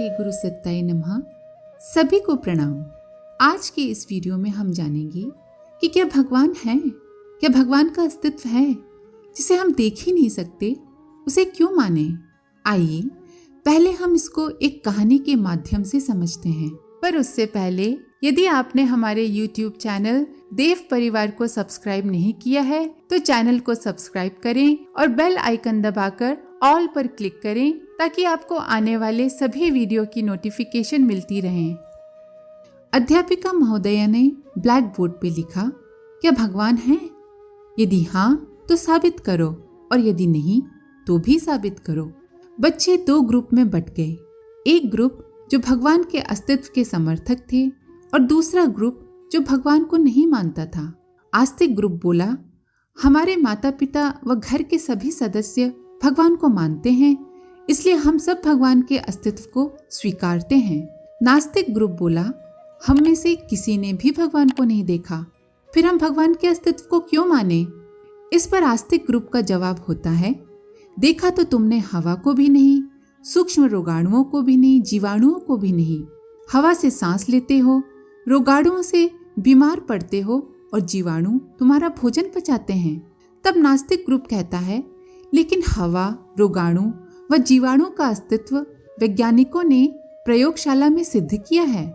श्री गुरु सत्ताय नमः। सभी को प्रणाम। आज के इस वीडियो में हम जानेंगे कि क्या भगवान है, क्या भगवान का अस्तित्व है जिसे हम देख ही नहीं सकते, उसे क्यों माने। आइए पहले हम इसको एक कहानी के माध्यम से समझते हैं। पर उससे पहले यदि आपने हमारे YouTube चैनल देव परिवार को सब्सक्राइब नहीं किया है तो चैनल को सब्सक्राइब करें और बेल आइकन दबाकर ऑल पर क्लिक करें ताकि आपको आने वाले सभी वीडियो की नोटिफिकेशन मिलती रहे। अध्यापिका महोदया ने ब्लैक बोर्ड पे लिखा, क्या भगवान है? यदि हाँ तो साबित करो और यदि नहीं तो भी साबित करो। बच्चे दो ग्रुप में बंट गए। एक ग्रुप जो भगवान के अस्तित्व के समर्थक थे और दूसरा ग्रुप जो भगवान को नहीं मानता था। आस्तिक ग्रुप बोला, हमारे माता पिता व घर के सभी सदस्य भगवान को मानते हैं, इसलिए हम सब भगवान के अस्तित्व को स्वीकारते हैं। नास्तिक ग्रुप बोला, हम में से किसी ने भी भगवान को नहीं देखा, फिर हम भगवान के अस्तित्व को क्यों माने। इस पर आस्तिक ग्रुप का जवाब होता है, देखा तो तुमने हवा को भी नहीं, सूक्ष्म रोगाणुओं को भी नहीं, जीवाणुओं को भी नहीं। हवा से सांस लेते हो, रोगाणुओं से बीमार पड़ते हो और जीवाणु तुम्हारा भोजन पचाते हैं। तब नास्तिक ग्रुप कहता है, लेकिन हवा, रोगाणु व जीवाणु का अस्तित्व वैज्ञानिकों ने प्रयोगशाला में सिद्ध किया है,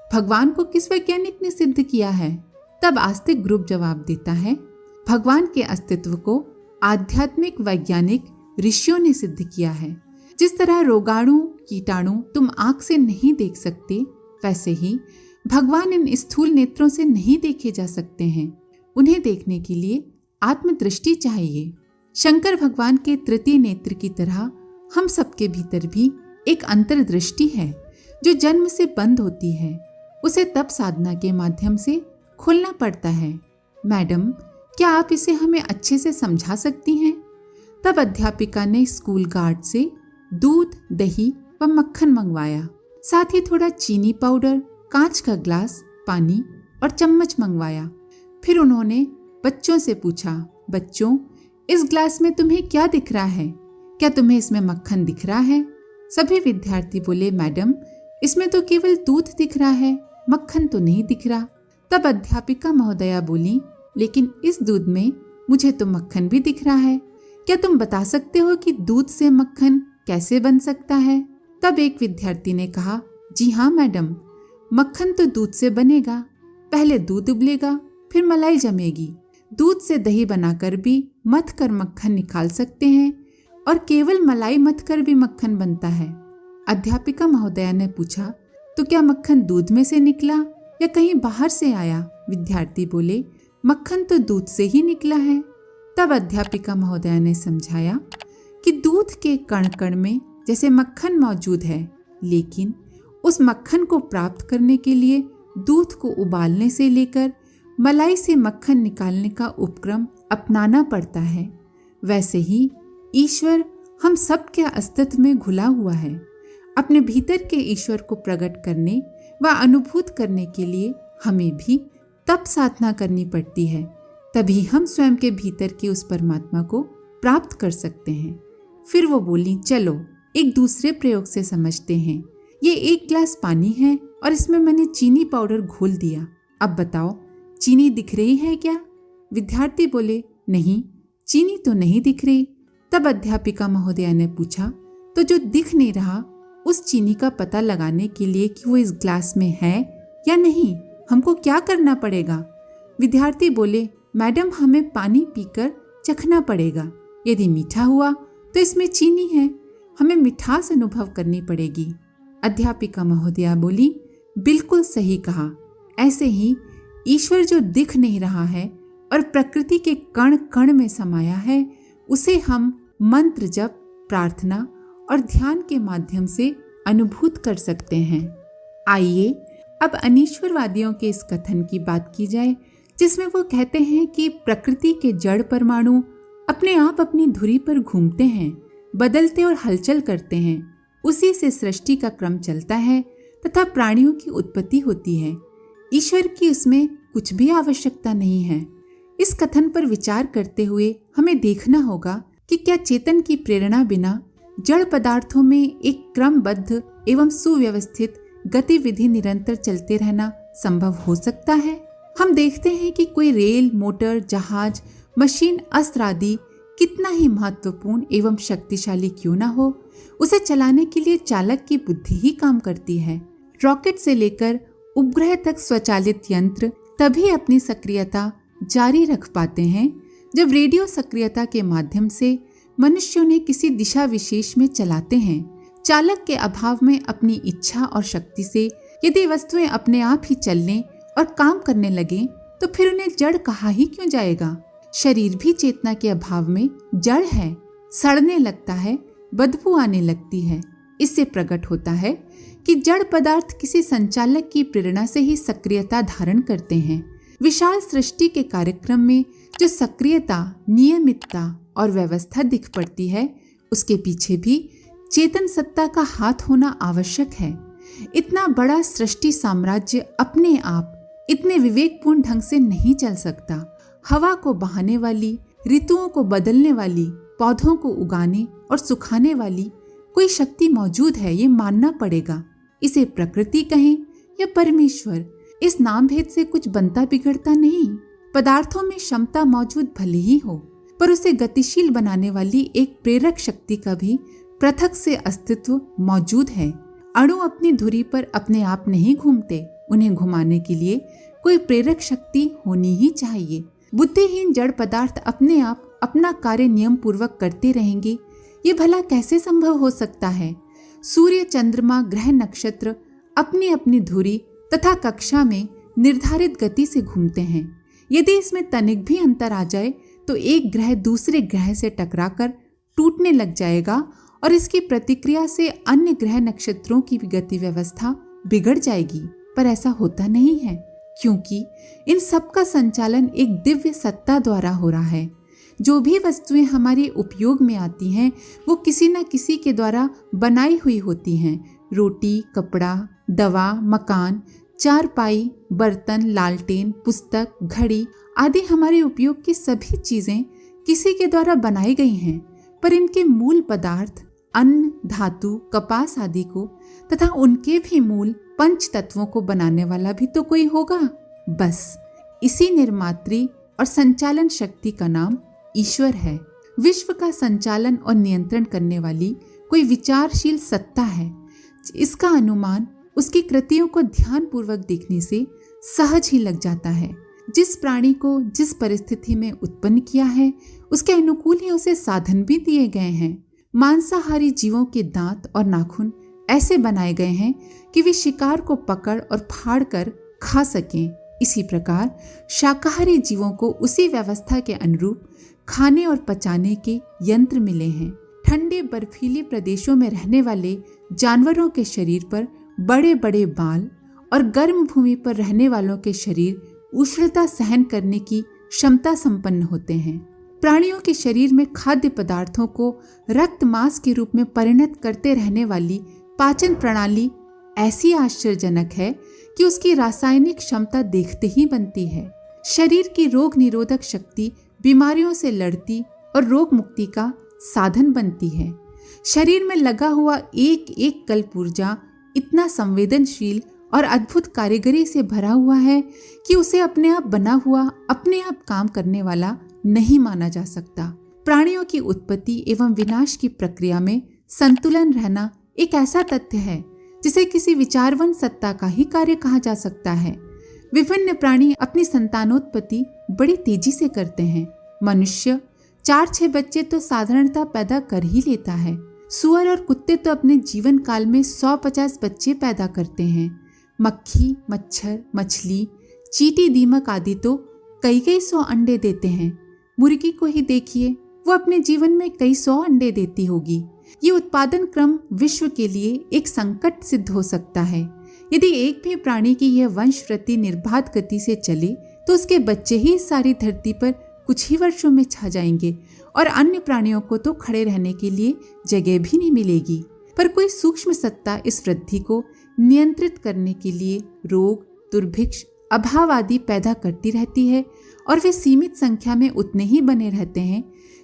भगवान को किस वैज्ञानिक ने सिद्ध किया है। तब आस्तिक ग्रुप जवाब देता है, भगवान के अस्तित्व को आध्यात्मिक वैज्ञानिक ऋषियों ने सिद्ध किया है। जिस तरह रोगाणु, कीटाणु तुम आंख से नहीं देख सकते, वैसे ही भगवान इन स्थूल नेत्रों से नहीं देखे जा सकते हैं। उन्हें देखने के लिए आत्मदृष्टि चाहिए। शंकर भगवान के तृतीय नेत्र की तरह हम सबके भीतर भी एक अंतर्दृष्टि है जो जन्म से बंद होती है। उसे तप साधना के माध्यम से खोलना पड़ता है। मैडम, क्या आप इसे हमें अच्छे से समझा सकती हैं? तब अध्यापिका ने स्कूल गार्ड से दूध, दही व मक्खन मंगवाया, साथ ही थोड़ा चीनी पाउडर, कांच का ग्लास, पानी और चम्मच मंगवाया। फिर उन्होंने बच्चों से पूछा, बच्चों, इस ग्लास में तुम्हें क्या दिख रहा है? क्या तुम्हें इसमें मक्खन दिख रहा है? सभी विद्यार्थी बोले, मैडम, इसमें तो केवल दूध दिख रहा है, मक्खन तो नहीं दिख रहा। तब अध्यापिका महोदया बोली, लेकिन इस दूध में मुझे तो मक्खन भी दिख रहा है। क्या तुम बता सकते हो कि दूध से मक्खन कैसे बन सकता है? तब एक विद्यार्थी ने कहा, जी हाँ मैडम, मक्खन तो दूध से बनेगा। पहले दूध उबलेगा, फिर मलाई जमेगी। दूध से दही बनाकर भी मथ कर मक्खन निकाल सकते हैं और केवल मलाई मथ कर भी मक्खन बनता है। अध्यापिका महोदया ने पूछा, तो क्या मक्खन दूध में से निकला या कहीं बाहर से आया? विद्यार्थी बोले, मक्खन तो दूध से ही निकला है। तब अध्यापिका महोदया ने समझाया कि दूध के कण कण में जैसे मक्खन मौजूद है, लेकिन उस मक्खन को प्राप्त करने के लिए दूध को उबालने से लेकर मलाई से मक्खन निकालने का उपक्रम अपनाना पड़ता है। वैसे ही ईश्वर हम सब के अस्तित्व में घुला हुआ है। अपने भीतर के ईश्वर को प्रकट करने व अनुभूत करने के लिए हमें भी तप साधना करनी पड़ती है, तभी हम स्वयं के भीतर के उस परमात्मा को प्राप्त कर सकते हैं। फिर वो बोली, चलो एक दूसरे प्रयोग से समझते हैं। ये एक गिलास पानी है और इसमें मैंने चीनी पाउडर घोल दिया। अब बताओ, चीनी दिख रही है क्या? विद्यार्थी बोले, नहीं, चीनी तो नहीं दिख रही। तब अध्यापिका महोदया ने पूछा, तो जो दिख नहीं रहा उस चीनी का पता लगाने के लिए कि वो इस ग्लास में है या नहीं, हमको क्या करना पड़ेगा? विद्यार्थी बोले, मैडम, हमें पानी पीकर चखना पड़ेगा। यदि मीठा हुआ तो इसमें चीनी है, हमें मिठास अनुभव करनी पड़ेगी। अध्यापिका महोदया बोली, बिल्कुल सही कहा। ऐसे ही ईश्वर जो दिख नहीं रहा है और प्रकृति के कण कण में समाया है, उसे हम मंत्र जप, प्रार्थना और ध्यान के माध्यम से अनुभूत कर सकते हैं। आइए अब अनीश्वरवादियों के इस कथन की बात की जाए, जिसमें वो कहते हैं कि प्रकृति के जड़ परमाणु अपने आप अपनी धुरी पर घूमते हैं, बदलते और हलचल करते हैं। उसी से सृष्टि का क्रम चलता है तथा प्राणियों की उत्पत्ति होती है। ईश्वर की उसमें कुछ भी आवश्यकता नहीं है। इस कथन पर विचार करते हुए हमें देखना होगा कि क्या चेतन की प्रेरणा बिना जड़ पदार्थों में एक क्रमबद्ध एवं सुव्यवस्थित गतिविधि निरंतर चलते रहना संभव हो सकता है? हम देखते हैं कि कोई रेल, मोटर, जहाज, मशीन, अस्त्र आदि कितना ही महत्वपूर्ण एवं शक्तिशाली क्यों ना हो, उसे चलाने के लिए चालक की बुद्धि ही काम करती है। रॉकेट से लेकर उपग्रह तक स्वचालित यंत्र तभी अपनी सक्रियता जारी रख पाते हैं जब रेडियो सक्रियता के माध्यम से मनुष्यों ने किसी दिशा विशेष में चलाते हैं। चालक के अभाव में अपनी इच्छा और शक्ति से यदि वस्तुएं अपने आप ही चलने और काम करने लगे तो फिर उन्हें जड़ कहा ही क्यों जाएगा। शरीर भी चेतना के अभाव में जड़ है, सड़ने लगता है, बदबू आने लगती है। इससे प्रकट होता है कि जड़ पदार्थ किसी संचालक की प्रेरणा से ही सक्रियता धारण करते हैं। विशाल सृष्टि के कार्यक्रम में जो सक्रियता, नियमितता और व्यवस्था दिख पड़ती है, उसके पीछे भी चेतन सत्ता का हाथ होना आवश्यक है। इतना बड़ा सृष्टि साम्राज्य अपने आप इतने विवेकपूर्ण ढंग से नहीं चल सकता। हवा को बहाने वाली, ऋतुओं को बदलने वाली, पौधों को उगाने और सुखाने वाली कोई शक्ति मौजूद है, ये मानना पड़ेगा। इसे प्रकृति कहें या परमेश्वर, इस नाम भेद से कुछ बनता बिगड़ता नहीं। पदार्थों में क्षमता मौजूद भले ही हो, पर उसे गतिशील बनाने वाली एक प्रेरक शक्ति का भी पृथक से अस्तित्व मौजूद है। अणु अपनी धुरी पर अपने आप नहीं घूमते, उन्हें घुमाने के लिए कोई प्रेरक शक्ति होनी ही चाहिए। बुद्धिहीन जड़ पदार्थ अपने आप अपना कार्य नियम पूर्वक करते रहेंगे, ये भला कैसे संभव हो सकता है? सूर्य, चंद्रमा, ग्रह, नक्षत्र अपनी अपनी धुरी तथा कक्षा में निर्धारित गति से घूमते हैं। यदि इसमें तनिक भी अंतर आ जाए तो एक ग्रह दूसरे ग्रह से टकराकर टूटने लग जाएगा और इसकी प्रतिक्रिया से अन्य ग्रह नक्षत्रों की भी गति व्यवस्था बिगड़ जाएगी। पर ऐसा होता नहीं है, क्योंकि इन सब का संचालन एक दिव्य सत्ता द्वारा हो रहा है। जो भी वस्तुएं हमारे उपयोग में आती हैं वो किसी न किसी के द्वारा बनाई हुई होती हैं। रोटी, कपड़ा, दवा, मकान, चारपाई, बर्तन, लालटेन, पुस्तक, घड़ी आदि हमारे उपयोग की सभी चीजें किसी के द्वारा बनाई गई हैं, पर इनके मूल पदार्थ अन्न, धातु, कपास आदि को तथा उनके भी मूल पंच तत्वों को बनाने वाला भी तो कोई होगा। बस इसी निर्मात्री और संचालन शक्ति का नाम ईश्वर है। विश्व का संचालन और नियंत्रण करने वाली कोई विचारशील सत्ता है। इसका अनुमान उसकी कृतियों को ध्यान पूर्वक देखने से सहज ही लग जाता है। जिस प्राणी को जिस परिस्थिति में उत्पन्न किया है उसके अनुकूल ही उसे साधन भी दिए गए हैं। मांसाहारी जीवों के दांत और नाखून ऐसे बनाए गए हैं कि वे शिकार को पकड़ और फाड़ कर खा सकें। इसी प्रकार शाकाहारी जीवों को उसी व्यवस्था के अनुरूप खाने और पचाने के यंत्र मिले हैं। ठंडे बर्फीले प्रदेशों में रहने वाले जानवरों के शरीर पर बड़े बड़े बाल और गर्म भूमि पर रहने वालों के शरीर उष्णता सहन करने की क्षमता संपन्न होते हैं। प्राणियों के शरीर में खाद्य पदार्थों को रक्त मांस के रूप में परिणत करते रहने वाली पाचन प्रणाली ऐसी आश्चर्यजनक है कि उसकी रासायनिक क्षमता देखते ही बनती है। शरीर की रोग निरोधक शक्ति बीमारियों से लड़ती और रोग मुक्ति का साधन बनती है। शरीर में लगा हुआ एक एक कल्प ऊर्जा इतना संवेदनशील और अद्भुत कारीगरी से भरा हुआ है कि उसे अपने आप बना हुआ, अपने आप काम करने वाला नहीं माना जा सकता। प्राणियों की उत्पत्ति एवं विनाश की प्रक्रिया में संतुलन रहना एक ऐसा तथ्य है जिसे किसी विचारवन सत्ता का ही कार्य कहा जा सकता है। विभिन्न प्राणी अपनी संतानोत्पत्ति बड़ी तेजी से करते हैं। मनुष्य 4-6 बच्चे तो साधारणतः पैदा कर ही लेता है। सुअर और कुत्ते तो अपने जीवन काल में 100-50 बच्चे पैदा करते हैं। मक्खी, मच्छर, मछली, चींटी, दीमक आदि तो कई 100 अंडे देते हैं। मुर्गी को ही देखिए, वो अपने जीवन में कई 100 अंडे देती होगी। ये उत्पादन क्रम विश्व के लिए एक संकट सिद्ध हो सकता है। यदि एक भी प्राणी की यह वंशवृद्धि निर्बाध गति से चले तो उसके बच्चे ही सारी धरती पर कुछ ही वर्षों में छा जाएंगे और अन्य प्राणियों को तो खड़े रहने के लिए जगह भी नहीं मिलेगी। पर कोई सूक्ष्म सत्ता इस वृद्धि को नियंत्रित करने के लिए रोग, दुर्भिक्ष, अभाव आदि पैदा करती रहती है और वे सीमित संख्या में उतने ही बने रहते हैं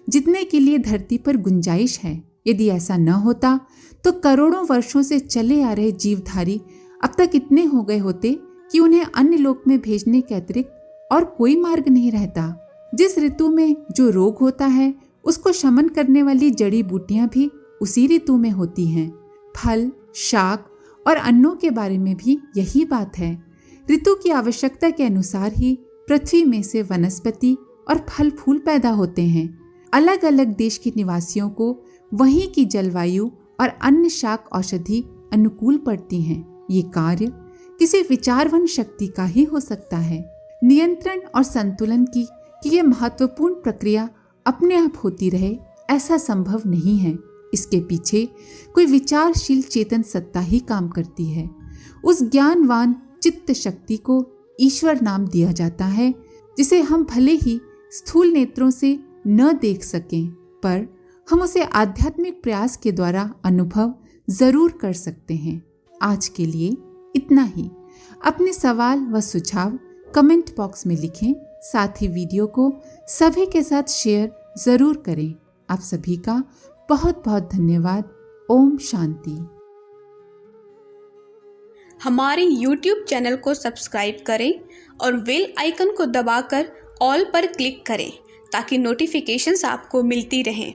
जितने के लिए धरती पर गुंजाइश है। यदि ऐसा न होता तो करोड़ों वर्षों से चले आ रहे जीवधारी अब तक इतने हो गए होते कि उन्हें अन्य लोक में भेजने के अतिरिक्त और कोई मार्ग नहीं रहता। जिस ऋतु में जो रोग होता है उसको शमन करने वाली जड़ी बूटियां भी उसी ऋतु में होती हैं। फल, शाक और अन्नों के बारे में भी यही बात है। ऋतु की आवश्यकता के अनुसार ही पृथ्वी में से वनस्पति और फल फूल पैदा होते हैं। अलग अलग देश के निवासियों को वहीं की जलवायु और अन्य शाक औषधि अनुकूल पड़ती हैं। ये कार्य किसी विचारवान शक्ति का ही हो सकता है। नियंत्रण और संतुलन की कि ये महत्वपूर्ण प्रक्रिया अपने आप होती रहे ऐसा संभव नहीं है। इसके पीछे कोई विचारशील चेतन सत्ता ही काम करती है। उस ज्ञानवान चित्त शक्ति को ईश्वर नाम दिया जाता है, जिसे हम भले ही स्थूल नेत्रों से न देख सकें, पर हम उसे आध्यात्मिक प्रयास के द्वारा अनुभव जरूर कर सकते हैं। आज के लिए इतना ही। अपने सवाल व सुझाव कमेंट बॉक्स में लिखें। साथ ही वीडियो को सभी के साथ शेयर जरूर करें। आप सभी का बहुत बहुत धन्यवाद। ओम शांति। हमारे YouTube चैनल को सब्सक्राइब करें और बेल आइकन को दबाकर ऑल पर क्लिक करें ताकि नोटिफिकेशंस आपको मिलती रहें।